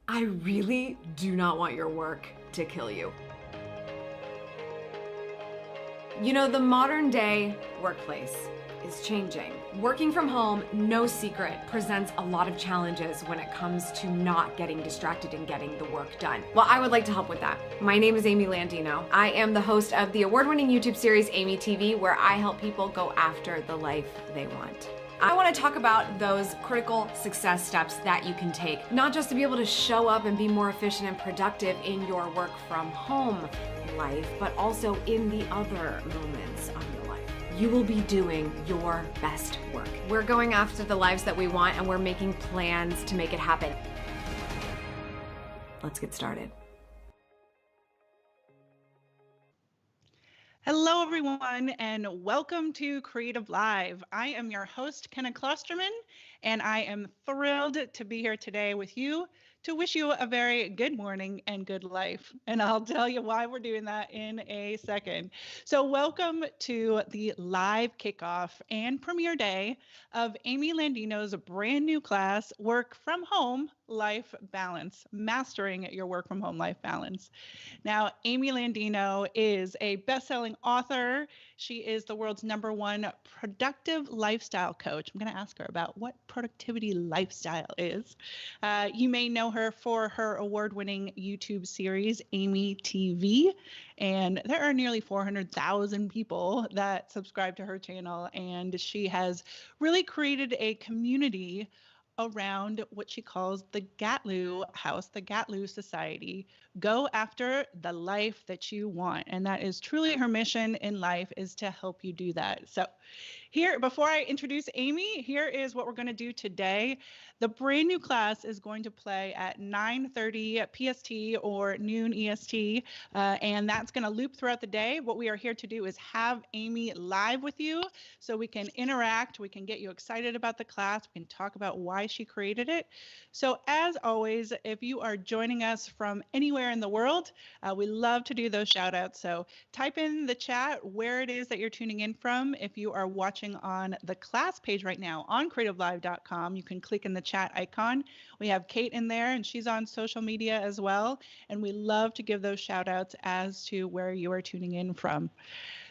I really do not want your work to kill you. You know, the modern day workplace is changing. Working from home, no secret, presents a lot of challenges when it comes to not getting distracted and getting the work done. Well, I would like to help with that. My name is Amy Landino. I am the host of the award-winning YouTube series Amy TV, where I help people go after the life they want. I want to talk about those critical success steps that you can take, not just to be able to show up and be more efficient and productive in your work from home life, but also in the other moments of your life. You will be doing your best work. We're going after the lives that we want, and we're making plans to make it happen. Let's get started. Hello, everyone, and welcome to Creative Live. I am your host, Kenna Klosterman, and I am thrilled to be here today with you to wish you a very good morning and good life. And I'll tell you why we're doing that in a second. So welcome to the live kickoff and premiere day of Amy Landino's brand new class, Work from Home Life Balance, Mastering Your Work from Home Life Balance. Now, Amy Landino is a best-selling author. She is the world's #1 productive lifestyle coach. I'm going to ask her about what productivity lifestyle is. You may know her for her award-winning YouTube series, Amy TV. And there are nearly 400,000 people that subscribe to her channel. And she has really created a community around what she calls the Gatlu House, the Gatlu Society. Go after the life that you want. And that is truly her mission in life, is to help you do that. So here, before I introduce Amy, here is what we're going to do today. The brand new class is going to play at 9:30 PST or noon EST, and that's going to loop throughout the day. What we are here to do is have Amy live with you so we can interact, we can get you excited about the class, we can talk about why she created it. So as always, if you are joining us from anywhere in the world, we love to do those shout outs. So type in the chat where it is that you're tuning in from. If you are watching on the class page right now on creativelive.com, you can click in the chat icon. We have Kate in there, and she's on social media as well. And we love to give those shout outs as to where you are tuning in from.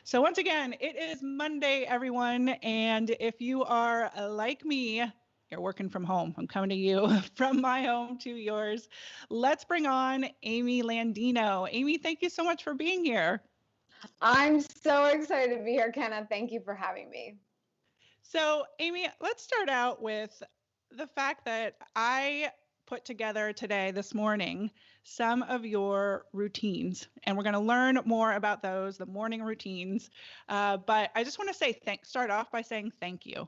So once again, it is Monday, everyone. And if you are like me, you're working from home. I'm coming to you from my home to yours. Let's bring on Amy Landino. Amy, thank you so much for being here. I'm so excited to be here, Kenna. Thank you for having me. So, Amy, let's start out with the fact that I put together today, this morning, some of your routines, and we're going to learn more about those, the morning routines. But I just want to say start off by saying thank you,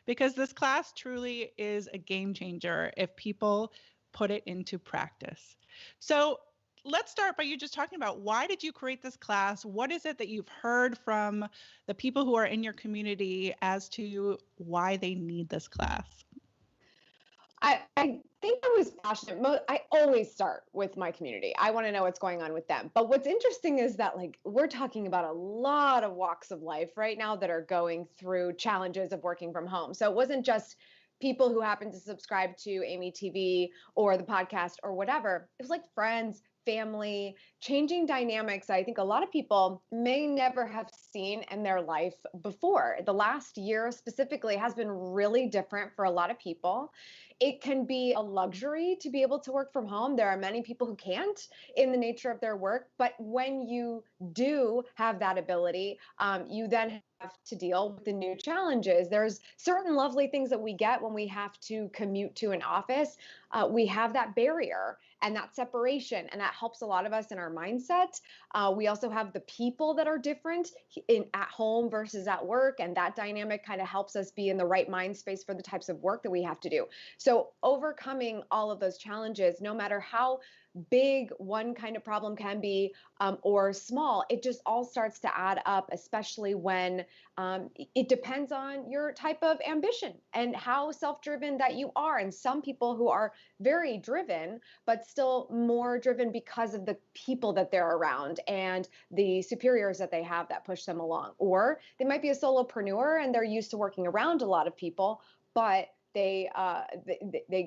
because this class truly is a game changer if people put it into practice. So let's start by you just talking about, why did you create this class? What is it that you've heard from the people who are in your community as to why they need this class? I think I was passionate. I always start with my community. I want to know what's going on with them. But what's interesting is that, like, we're talking about a lot of walks of life right now that are going through challenges of working from home. So it wasn't just people who happen to subscribe to Amy TV or the podcast or whatever. It was like friends, family, changing dynamics I think a lot of people may never have seen in their life before. The last year specifically has been really different for a lot of people. It can be a luxury to be able to work from home. There are many people who can't in the nature of their work, but when you do have that ability, you then have to deal with the new challenges. There's certain lovely things that we get when we have to commute to an office. We have that barrier and that separation, and that helps a lot of us in our mindset. We also have the people that are different at home versus at work, and that dynamic kind of helps us be in the right mind space for the types of work that we have to do. So overcoming all of those challenges, no matter how big one kind of problem can be, or small, it just all starts to add up, especially when it depends on your type of ambition and how self-driven that you are. And some people who are very driven, but still more driven because of the people that they're around and the superiors that they have that push them along. Or they might be a solopreneur and they're used to working around a lot of people, but they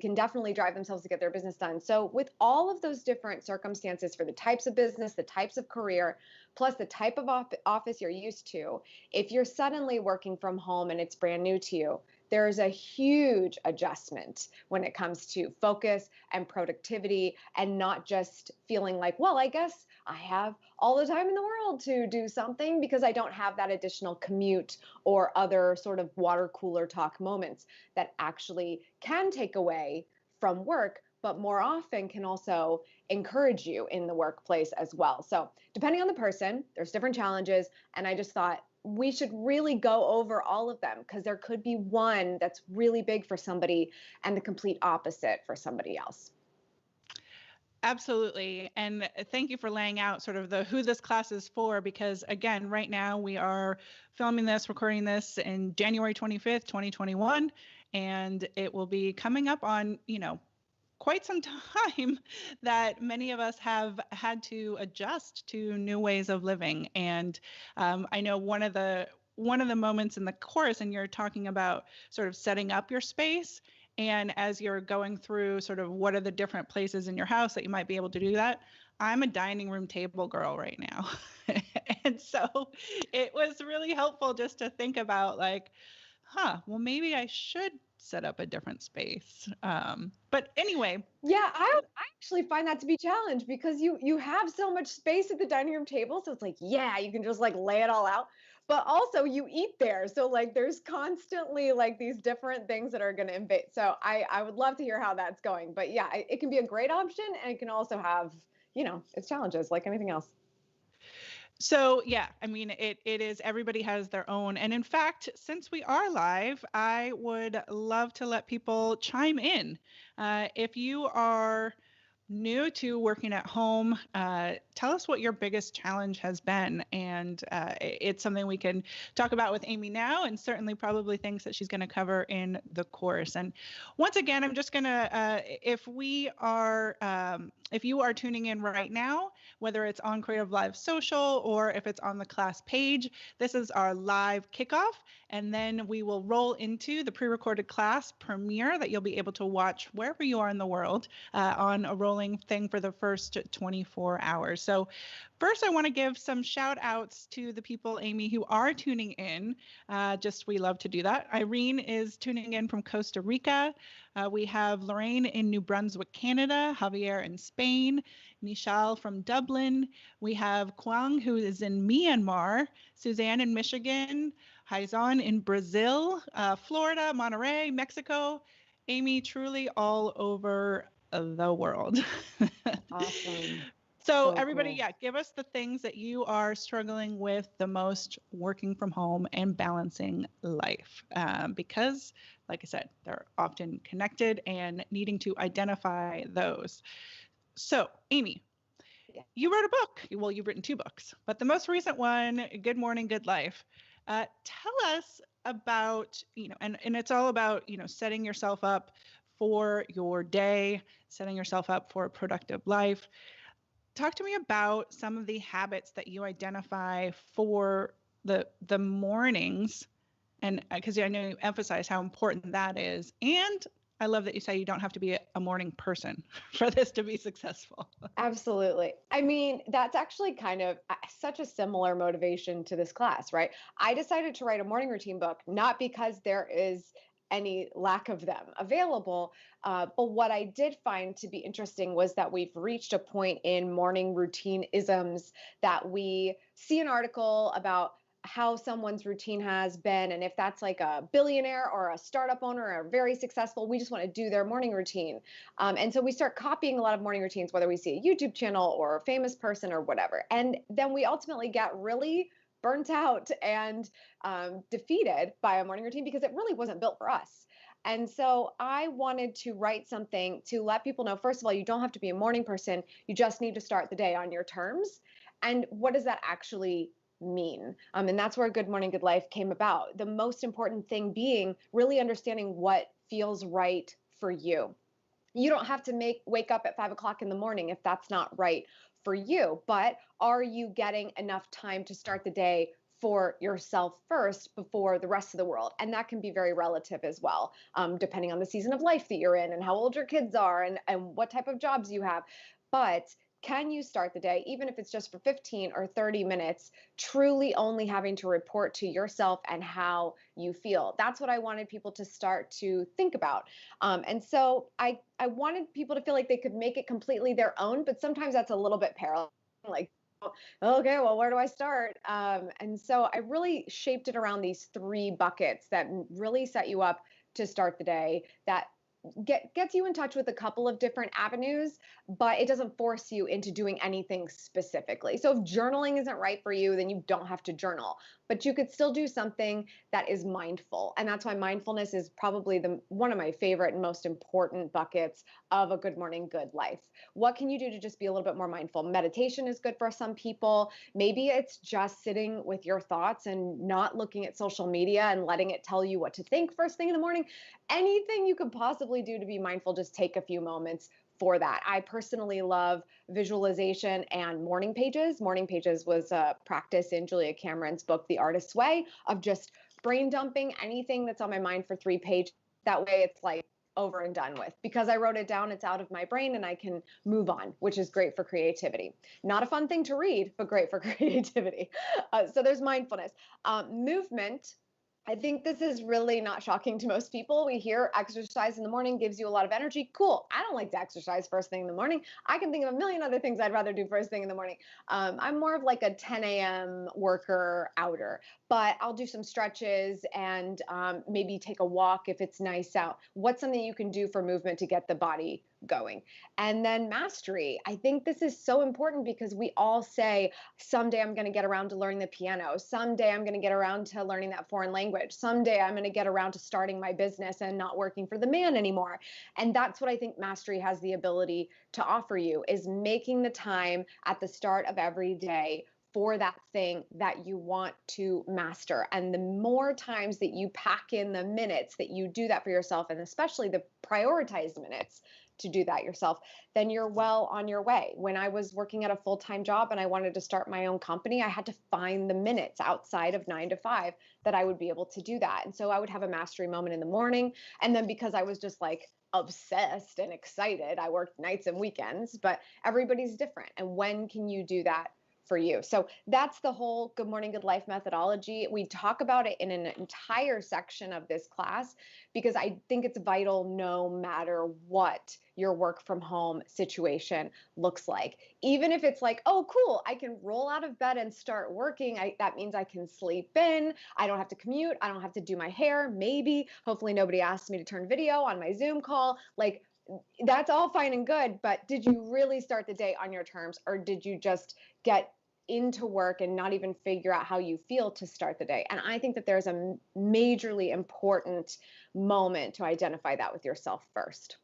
can definitely drive themselves to get their business done. So with all of those different circumstances for the types of business, the types of career, plus the type of office you're used to, if you're suddenly working from home and it's brand new to you, there's a huge adjustment when it comes to focus and productivity, and not just feeling like, well, I guess I have all the time in the world to do something because I don't have that additional commute or other sort of water cooler talk moments that actually can take away from work, but more often can also encourage you in the workplace as well. So depending on the person, there's different challenges. And I just thought we should really go over all of them, because there could be one that's really big for somebody and the complete opposite for somebody else. Absolutely. And thank you for laying out sort of the who this class is for, because again, right now we are filming this, recording this in January 25th, 2021, and it will be coming up on, quite some time that many of us have had to adjust to new ways of living. And I know one of the moments in the course, and you're talking about sort of setting up your space. And as you're going through sort of what are the different places in your house that you might be able to do that, I'm a dining room table girl right now. And so it was really helpful just to think about like, well, maybe I should set up a different space. But anyway. Yeah, I actually find that to be a challenge, because you have so much space at the dining room table. So it's like, yeah, you can just like lay it all out. But also you eat there. So like there's constantly like these different things that are going to invade. So I would love to hear how that's going. But yeah, it can be a great option, and it can also have, its challenges like anything else. So yeah, I mean, it is, everybody has their own. And in fact, since we are live, I would love to let people chime in. If you are new to working at home, tell us what your biggest challenge has been. And it's something we can talk about with Amy now, and certainly probably things that she's going to cover in the course. And once again, I'm just going to, if you are tuning in right now, whether it's on CreativeLive social or if it's on the class page, this is our live kickoff. And then we will roll into the pre-recorded class premiere that you'll be able to watch wherever you are in the world on a rolling thing for the first 24 hours. So first, I want to give some shout outs to the people, Amy, who are tuning in. We love to do that. Irene is tuning in from Costa Rica. We have Lorraine in New Brunswick, Canada, Javier in Spain, Nishal from Dublin. We have Kwang, who is in Myanmar, Suzanne in Michigan, Haizan in Brazil, Florida, Monterey, Mexico. Amy, truly all over the world. Awesome. So everybody, cool. Give us the things that you are struggling with the most working from home and balancing life. Because, like I said, they're often connected, and needing to identify those. So, Amy, you wrote a book. Well, you've written 2 books, but the most recent one, Good Morning, Good Life. Tell us about, and it's all about, setting yourself up for your day, setting yourself up for a productive life. Talk to me about some of the habits that you identify for the mornings, and because I know you emphasize how important that is. And I love that you say you don't have to be a morning person for this to be successful. Absolutely. I mean, that's actually kind of such a similar motivation to this class, right? I decided to write a morning routine book, not because there is any lack of them available. But what I did find to be interesting was that we've reached a point in morning routine isms that we see an article about how someone's routine has been, and if that's like a billionaire or a startup owner or very successful, we just want to do their morning routine. And so we start copying a lot of morning routines, whether we see a YouTube channel or a famous person or whatever. And then we ultimately get really burnt out and defeated by a morning routine because it really wasn't built for us. And so I wanted to write something to let people know, first of all, you don't have to be a morning person. You just need to start the day on your terms. And what does that actually mean? And that's where Good Morning, Good Life came about. The most important thing being really understanding what feels right for you. You don't have to wake up at 5 o'clock in the morning if that's not right for you, but are you getting enough time to start the day for yourself first before the rest of the world. And that can be very relative as well, depending on the season of life that you're in and how old your kids are and what type of jobs you have. But can you start the day, even if it's just for 15 or 30 minutes, truly only having to report to yourself and how you feel? That's what I wanted people to start to think about. And so I wanted people to feel like they could make it completely their own, but sometimes that's a little bit paralyzing. Like, okay, well, where do I start? And so I really shaped it around these three buckets that really set you up to start the day, that gets you in touch with a couple of different avenues, but it doesn't force you into doing anything specifically. So if journaling isn't right for you, then you don't have to journal, but you could still do something that is mindful. And that's why mindfulness is probably the one of my favorite and most important buckets of a good morning, good life. What can you do to just be a little bit more mindful? Meditation is good for some people. Maybe it's just sitting with your thoughts and not looking at social media and letting it tell you what to think first thing in the morning. Anything you could possibly do to be mindful, just take a few moments for that. I personally love visualization and morning pages. Morning pages was a practice in Julia Cameron's book, The Artist's Way, of just brain dumping anything that's on my mind for 3 pages. That way it's like over and done with. Because I wrote it down, it's out of my brain and I can move on, which is great for creativity. Not a fun thing to read, but great for creativity. So there's mindfulness. Movement. I think this is really not shocking to most people. We hear exercise in the morning gives you a lot of energy. Cool. I don't like to exercise first thing in the morning. I can think of a million other things I'd rather do first thing in the morning. I'm more of like a 10 a.m. worker outer, but I'll do some stretches and maybe take a walk if it's nice out. What's something you can do for movement to get the body going? And then mastery. I think this is so important because we all say, someday I'm going to get around to learning the piano. Someday I'm going to get around to learning that foreign language. Someday I'm going to get around to starting my business and not working for the man anymore. And that's what I think mastery has the ability to offer you, is making the time at the start of every day for that thing that you want to master. And the more times that you pack in the minutes that you do that for yourself, and especially the prioritized minutes to do that yourself, then you're well on your way. When I was working at a full-time job and I wanted to start my own company, I had to find the minutes outside of 9 to 5 that I would be able to do that. And so I would have a mastery moment in the morning. And then because I was just like obsessed and excited, I worked nights and weekends, but everybody's different. And when can you do that for you? So that's the whole Good Morning, Good Life methodology. We talk about it in an entire section of this class because I think it's vital no matter what your work from home situation looks like. Even if it's like, oh, cool, I can roll out of bed and start working. That means I can sleep in. I don't have to commute. I don't have to do my hair. Maybe, hopefully nobody asks me to turn video on my Zoom call. Like, that's all fine and good, but did you really start the day on your terms, or did you just get into work and not even figure out how you feel to start the day? And I think that there's a majorly important moment to identify that with yourself first.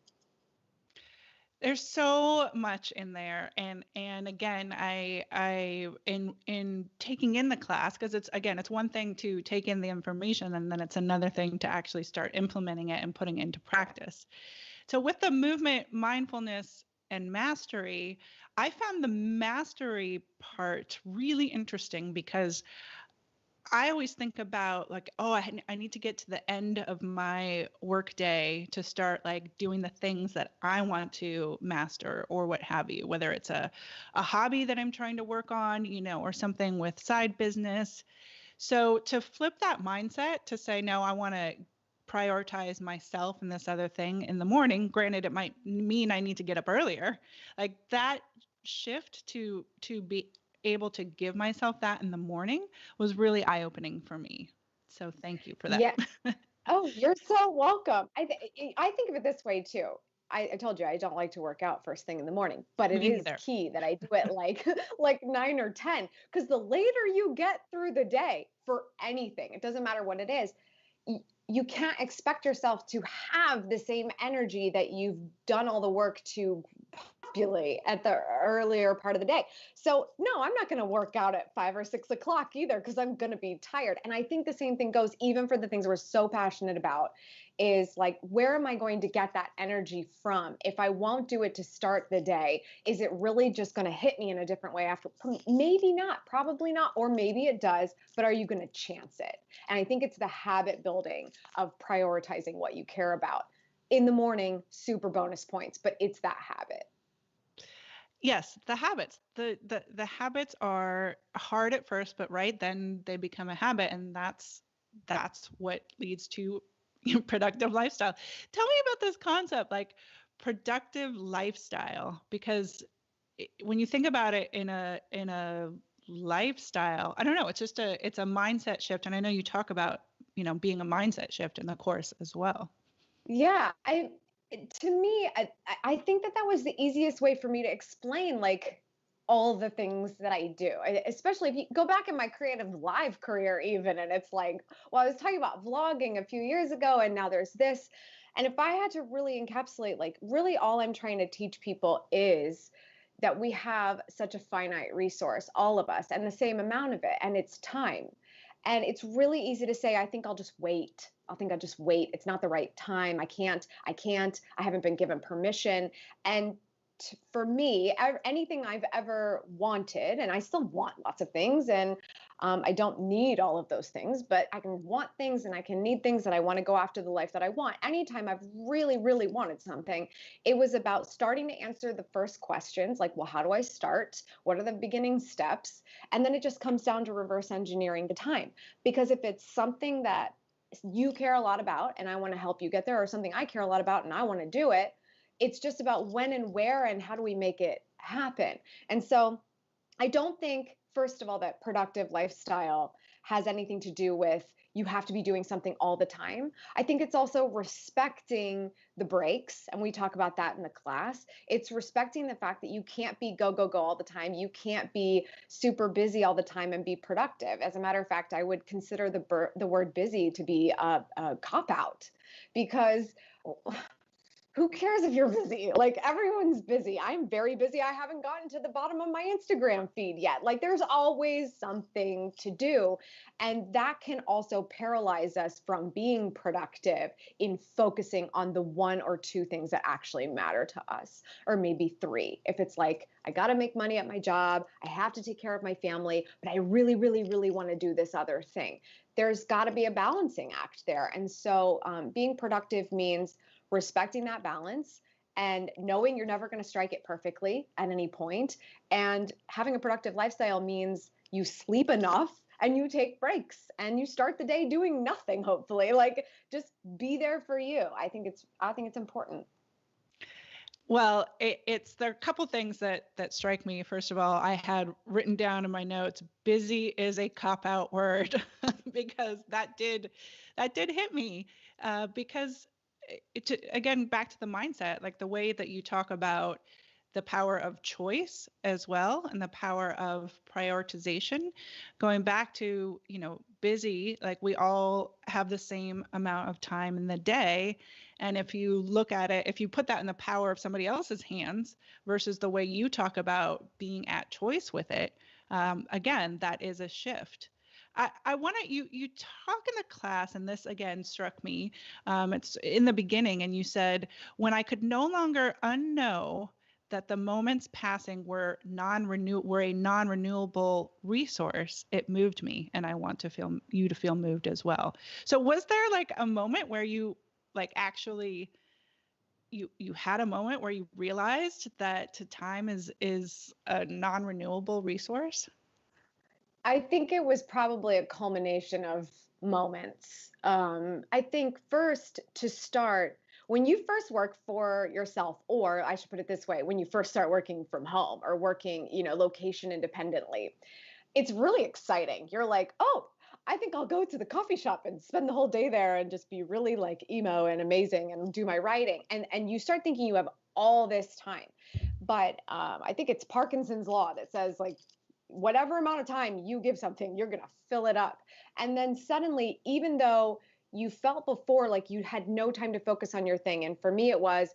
There's so much in there, and again, I in taking in the class, because it's one thing to take in the information, and then it's another thing to actually start implementing it and putting it into practice. So with the movement, mindfulness, and mastery, I found the mastery part really interesting because I always think about like, oh, I need to get to the end of my work day to start like doing the things that I want to master or what have you, whether it's a hobby that I'm trying to work on, or something with side business. So to flip that mindset to say, no, I want to prioritize myself and this other thing in the morning. Granted, it might mean I need to get up earlier. Like that shift to be able to give myself that in the morning was really eye-opening for me. So thank you for that. Yeah. Oh, you're so welcome. I think of it this way too. I told you I don't like to work out first thing in the morning, but it Me is neither. key that I do it like 9 or 10, because the later you get through the day for anything, it doesn't matter what it is, you can't expect yourself to have the same energy that you've done all the work to populate at the earlier part of the day. So no, I'm not going to work out at 5 or 6 o'clock either because I'm going to be tired. And I think the same thing goes even for the things we're so passionate about is like, where am I going to get that energy from? If I won't do it to start the day, is it really just going to hit me in a different way after? Maybe not, probably not, or maybe it does, but are you going to chance it? And I think it's the habit building of prioritizing what you care about. In the morning, super bonus points, but it's that habit. Yes, the habits. The habits are hard at first, but right then they become a habit, and that's what leads to productive lifestyle. Tell me about this concept, like productive lifestyle, because when you think about it in a lifestyle, I don't know, it's a mindset shift, and I know you talk about being a mindset shift in the course as well. Yeah, to me, I think that was the easiest way for me to explain like all the things that I do, especially if you go back in my CreativeLive career even, and it's like, well, I was talking about vlogging a few years ago, and now there's this. And if I had to really encapsulate, like really all I'm trying to teach people is that we have such a finite resource, all of us, and the same amount of it, and it's time. And it's really easy to say, I think I'll just wait. I'll just wait. It's not the right time. I haven't been given permission. And for me, anything I've ever wanted, and I still want lots of things, and I don't need all of those things, but I can want things and I can need things, and I want to go after the life that I want. Anytime I've really, really wanted something, it was about starting to answer the first questions, like, well, how do I start? What are the beginning steps? And then it just comes down to reverse engineering the time. Because if it's something that you care a lot about and I want to help you get there, or something I care a lot about and I want to do it, it's just about when and where and how do we make it happen. And so I don't think, first of all, that productive lifestyle has anything to do with you have to be doing something all the time. I think it's also respecting the breaks, and we talk about that in the class. It's respecting the fact that you can't be go, go, go all the time. You can't be super busy all the time and be productive. As a matter of fact, I would consider the word busy to be a cop-out, because who cares if you're busy? Like, everyone's busy. I'm very busy. I haven't gotten to the bottom of my Instagram feed yet. Like, there's always something to do. And that can also paralyze us from being productive in focusing on the one or two things that actually matter to us, or maybe three. If it's like, I got to make money at my job, I have to take care of my family, but I really, really, really want to do this other thing. There's got to be a balancing act there. And so being productive means respecting that balance and knowing you're never going to strike it perfectly at any point. And having a productive lifestyle means you sleep enough and you take breaks and you start the day doing nothing, hopefully. Like, just be there for you. I think it's important. Well, there are a couple things that strike me. First of all, I had written down in my notes, busy is a cop-out word, because that did hit me, because again, back to the mindset, like the way that you talk about the power of choice as well, and the power of prioritization, going back to, busy, like we all have the same amount of time in the day. And if you look at it, if you put that in the power of somebody else's hands versus the way you talk about being at choice with it, again, that is a shift. I want to, you talk in the class, and this again struck me. It's in the beginning, and you said, when I could no longer unknow that the moments passing were a non-renewable resource, it moved me, and I want you to feel moved as well. So was there like a moment where you like actually you had a moment where you realized that time is a non-renewable resource? I think it was probably a culmination of moments. I think first, to start, when you first work for yourself, or I should put it this way, when you first start working from home or working, location independently, it's really exciting. You're like, oh, I think I'll go to the coffee shop and spend the whole day there and just be really like emo and amazing and do my writing. And you start thinking you have all this time. But I think it's Parkinson's law that says, like, whatever amount of time you give something, you're going to fill it up. And then suddenly, even though you felt before like you had no time to focus on your thing, and for me it was,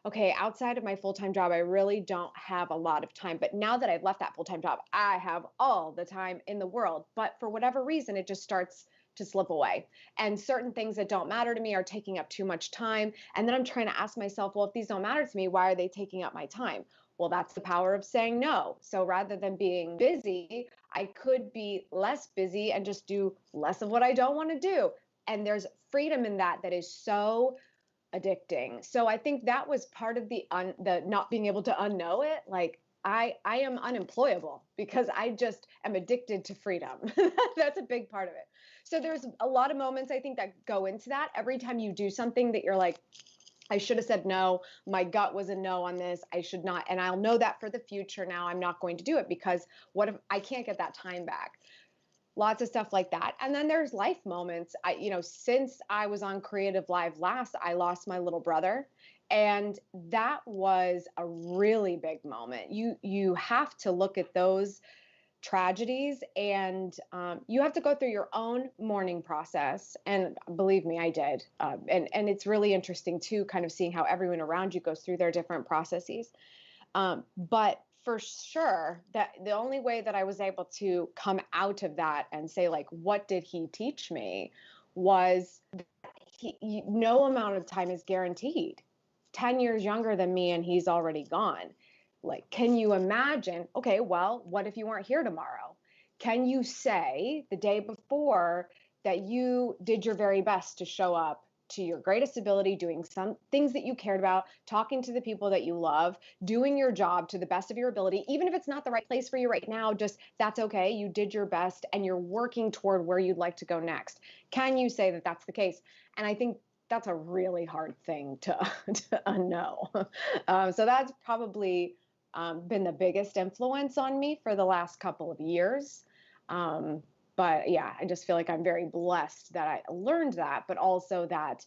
okay, outside of my full-time job, I really don't have a lot of time. But now that I've left that full-time job, I have all the time in the world. But for whatever reason, it just starts to slip away. And certain things that don't matter to me are taking up too much time. And then I'm trying to ask myself, well, if these don't matter to me, why are they taking up my time? Well, that's the power of saying no. So rather than being busy, I could be less busy and just do less of what I don't want to do. And there's freedom in that that is so addicting. So I think that was part of the not being able to unknow it. Like I am unemployable because I just am addicted to freedom. That's a big part of it. So there's a lot of moments I think that go into that. Every time you do something that you're like, I should have said no. My gut was a no on this. I should not. And I'll know that for the future now. I'm not going to do it because what if I can't get that time back? Lots of stuff like that. And then there's life moments. Since I was on Creative Live last, I lost my little brother. And that was a really big moment. You have to look at those tragedies, and you have to go through your own mourning process. And believe me, I did. And it's really interesting too, kind of seeing how everyone around you goes through their different processes. But for sure, that the only way that I was able to come out of that and say, like, what did he teach me, was that no amount of time is guaranteed. 10 years younger than me, and he's already gone. Like, can you imagine? Okay, well, what if you weren't here tomorrow? Can you say the day before that you did your very best to show up to your greatest ability, doing some things that you cared about, talking to the people that you love, doing your job to the best of your ability, even if it's not the right place for you right now, just that's okay. You did your best and you're working toward where you'd like to go next. Can you say that that's the case? And I think that's a really hard thing to unknow. So that's probably been the biggest influence on me for the last couple of years. But yeah, I just feel like I'm very blessed that I learned that, but also that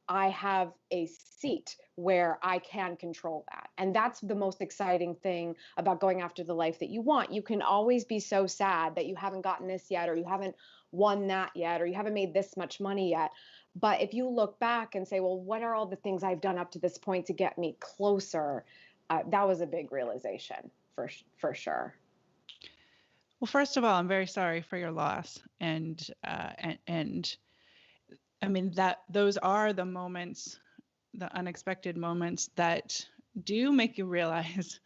I have a seat where I can control that. And that's the most exciting thing about going after the life that you want. You can always be so sad that you haven't gotten this yet, or you haven't won that yet, or you haven't made this much money yet. But if you look back and say, well, what are all the things I've done up to this point to get me closer? That was a big realization for sure. Well, first of all, I'm very sorry for your loss, and I mean that those are the moments, the unexpected moments that do make you realize,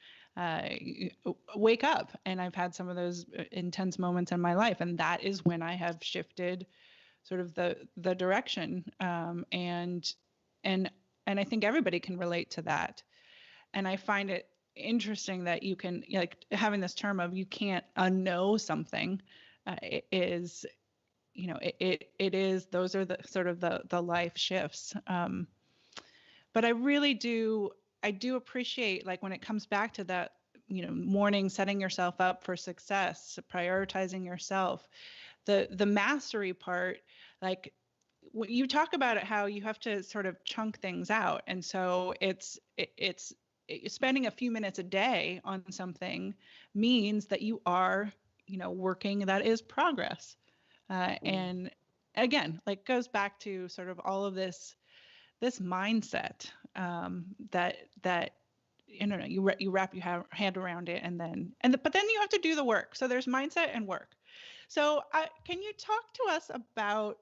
wake up. And I've had some of those intense moments in my life, and that is when I have shifted sort of the direction, and I think everybody can relate to that. And I find it interesting that you can, like, having this term of you can't unknow something, is, it is, those are the sort of the life shifts. But I do appreciate, like, when it comes back to that, morning, setting yourself up for success, prioritizing yourself, the mastery part, like, when you talk about it, how you have to sort of chunk things out. And so it's spending a few minutes a day on something means that you are, working, that is progress. And again, like, goes back to sort of all of this mindset, that you wrap your hand around it, but then you have to do the work. So there's mindset and work. So can you talk to us about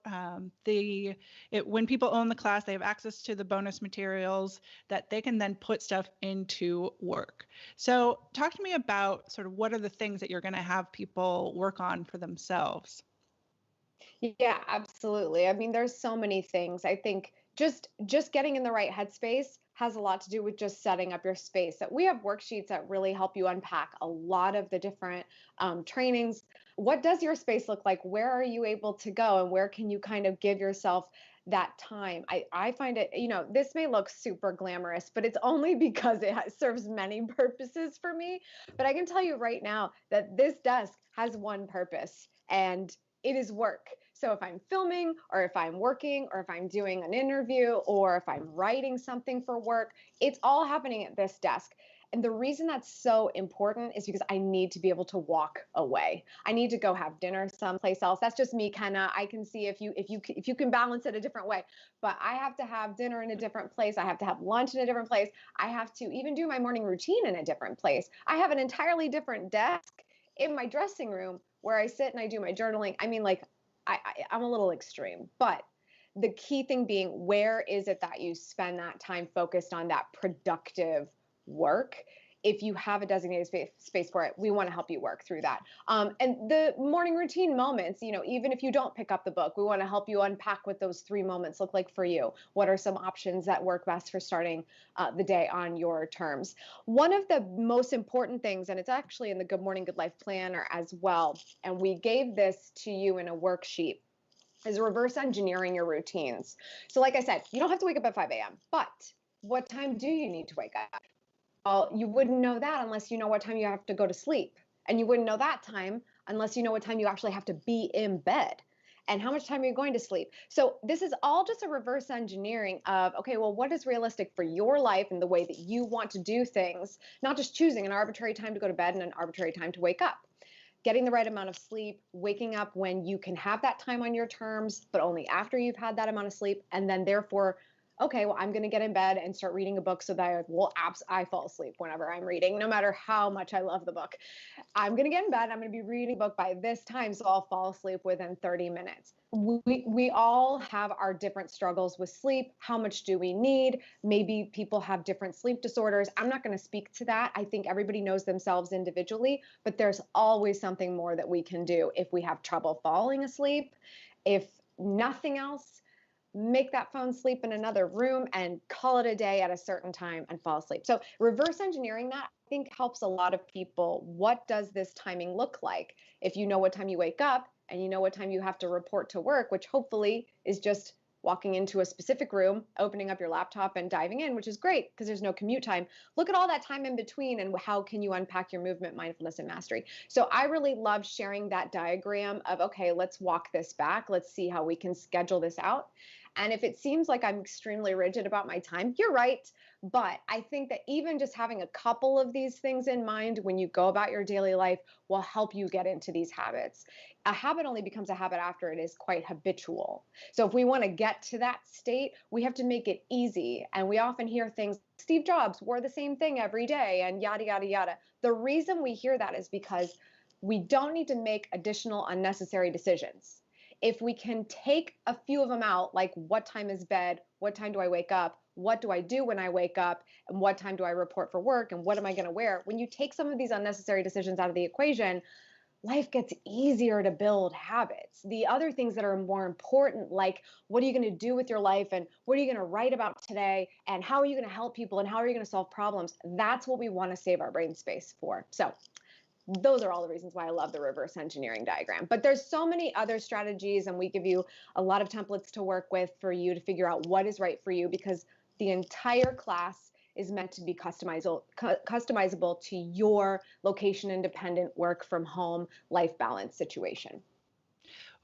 when people own the class, they have access to the bonus materials that they can then put stuff into work. So talk to me about sort of what are the things that you're going to have people work on for themselves. Yeah, absolutely. I mean, there's so many things. I think just getting in the right headspace has a lot to do with just setting up your space. So we have worksheets that really help you unpack a lot of the different trainings. What does your space look like? Where are you able to go, and where can you kind of give yourself that time? I find it, this may look super glamorous, but it's only because it serves many purposes for me. But I can tell you right now that this desk has one purpose, and it is work. So if I'm filming, or if I'm working, or if I'm doing an interview, or if I'm writing something for work, it's all happening at this desk. And the reason that's so important is because I need to be able to walk away. I need to go have dinner someplace else. That's just me, Kenna. I can see if you can balance it a different way. But I have to have dinner in a different place. I have to have lunch in a different place. I have to even do my morning routine in a different place. I have an entirely different desk in my dressing room where I sit and I do my journaling. I mean, like, I'm a little extreme, but the key thing being, where is it that you spend that time focused on that productive work? If you have a designated space for it, we want to help you work through that. And the morning routine moments, even if you don't pick up the book, we want to help you unpack what those 3 moments look like for you. What are some options that work best for starting the day on your terms? One of the most important things, and it's actually in the Good Morning, Good Life planner as well, and we gave this to you in a worksheet, is reverse engineering your routines. So like I said, you don't have to wake up at 5 a.m., but what time do you need to wake up? Well, you wouldn't know that unless you know what time you have to go to sleep. And you wouldn't know that time unless you know what time you actually have to be in bed and how much time are you going to sleep. So this is all just a reverse engineering of, okay, well, what is realistic for your life and the way that you want to do things, not just choosing an arbitrary time to go to bed and an arbitrary time to wake up. Getting the right amount of sleep, waking up when you can have that time on your terms, but only after you've had that amount of sleep, and then therefore, okay, well, I'm going to get in bed and start reading a book so that I fall asleep whenever I'm reading, no matter how much I love the book. I'm going to get in bed. I'm going to be reading a book by this time, so I'll fall asleep within 30 minutes. We all have our different struggles with sleep. How much do we need? Maybe people have different sleep disorders. I'm not going to speak to that. I think everybody knows themselves individually, but there's always something more that we can do if we have trouble falling asleep. If nothing else, make that phone sleep in another room and call it a day at a certain time and fall asleep. So reverse engineering that, I think, helps a lot of people. What does this timing look like? If you know what time you wake up and you know what time you have to report to work, which hopefully is just walking into a specific room, opening up your laptop and diving in, which is great because there's no commute time. Look at all that time in between and how can you unpack your movement, mindfulness, and mastery. So I really love sharing that diagram of, okay, let's walk this back. Let's see how we can schedule this out. And if it seems like I'm extremely rigid about my time, you're right. But I think that even just having a couple of these things in mind when you go about your daily life will help you get into these habits. A habit only becomes a habit after it is quite habitual. So if we want to get to that state, we have to make it easy. And we often hear things, Steve Jobs wore the same thing every day and yada, yada, yada. The reason we hear that is because we don't need to make additional unnecessary decisions. If we can take a few of them out, like what time is bed, what time do I wake up, what do I do when I wake up, and what time do I report for work, and what am I going to wear? When you take some of these unnecessary decisions out of the equation, life gets easier to build habits. The other things that are more important, like what are you going to do with your life, and what are you going to write about today, and how are you going to help people, and how are you going to solve problems? That's what we want to save our brain space for. So those are all the reasons why I love the reverse engineering diagram. But there's so many other strategies, and we give you a lot of templates to work with for you to figure out what is right for you, because the entire class is meant to be customizable to your location independent work from home life balance situation.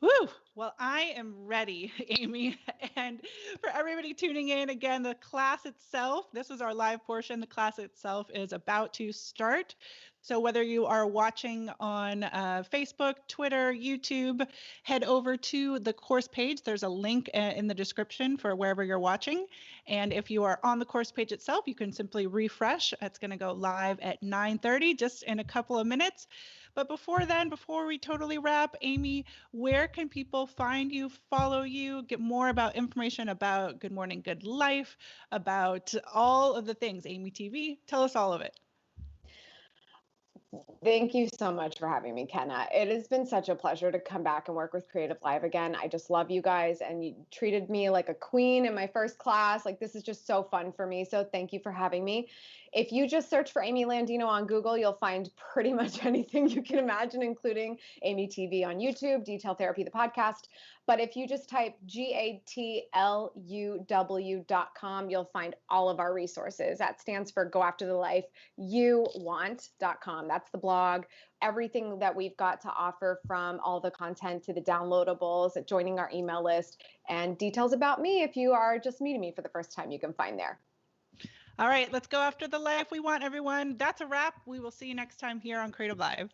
Woo! Well, I am ready, Amy. And for everybody tuning in, again, the class itself, this is our live portion. The class itself is about to start. So whether you are watching on Facebook, Twitter, YouTube, head over to the course page. There's a link in the description for wherever you're watching. And if you are on the course page itself, you can simply refresh. It's going to go live at 9:30, just in a couple of minutes. But before then, before we totally wrap, Amy, where can people find you, follow you, get more about information about Good Morning, Good Life, about all of the things, Amy TV? Tell us all of it. Thank you so much for having me, Kenna. It has been such a pleasure to come back and work with CreativeLive again. I just love you guys, and you treated me like a queen in my first class. Like, this is just so fun for me. So thank you for having me. If you just search for Amy Landino on Google, you'll find pretty much anything you can imagine, including Amy TV on YouTube, Detail Therapy, the podcast. But if you just type GATLUW.com, you'll find all of our resources. That stands for Go After the Life You Want.com. That's the blog. Everything that we've got to offer, from all the content to the downloadables, joining our email list, and details about me if you are just meeting me for the first time, you can find there. All right, let's go after the life we want, everyone. That's a wrap. We will see you next time here on Creative Live.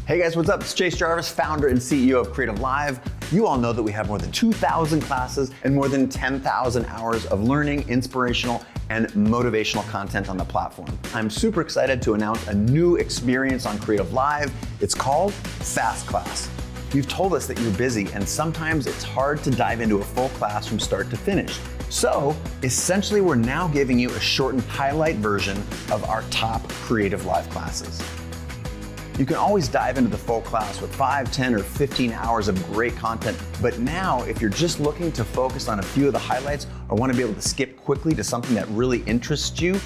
Hey guys, what's up? It's Chase Jarvis, founder and CEO of CreativeLive. You all know that we have more than 2,000 classes and more than 10,000 hours of learning, inspirational, and motivational content on the platform. I'm super excited to announce a new experience on CreativeLive. It's called Fast Class. You've told us that you're busy and sometimes it's hard to dive into a full class from start to finish. So essentially, we're now giving you a shortened highlight version of our top CreativeLive classes. You can always dive into the full class with 5, 10, or 15 hours of great content. But now, if you're just looking to focus on a few of the highlights or want to be able to skip quickly to something that really interests you,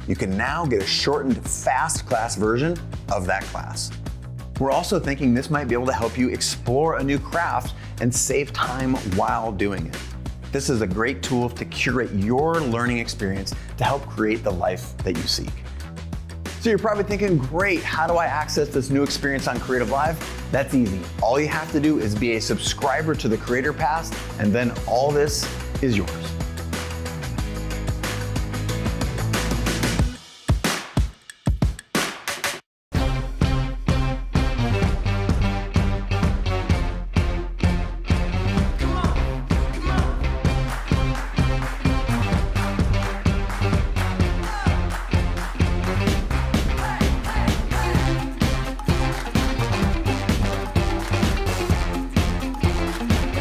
you can now get a shortened fast class version of that class. We're also thinking this might be able to help you explore a new craft and save time while doing it. This is a great tool to curate your learning experience to help create the life that you seek. So you're probably thinking, great, how do I access this new experience on CreativeLive? That's easy. All you have to do is be a subscriber to the Creator Pass, and then all this is yours.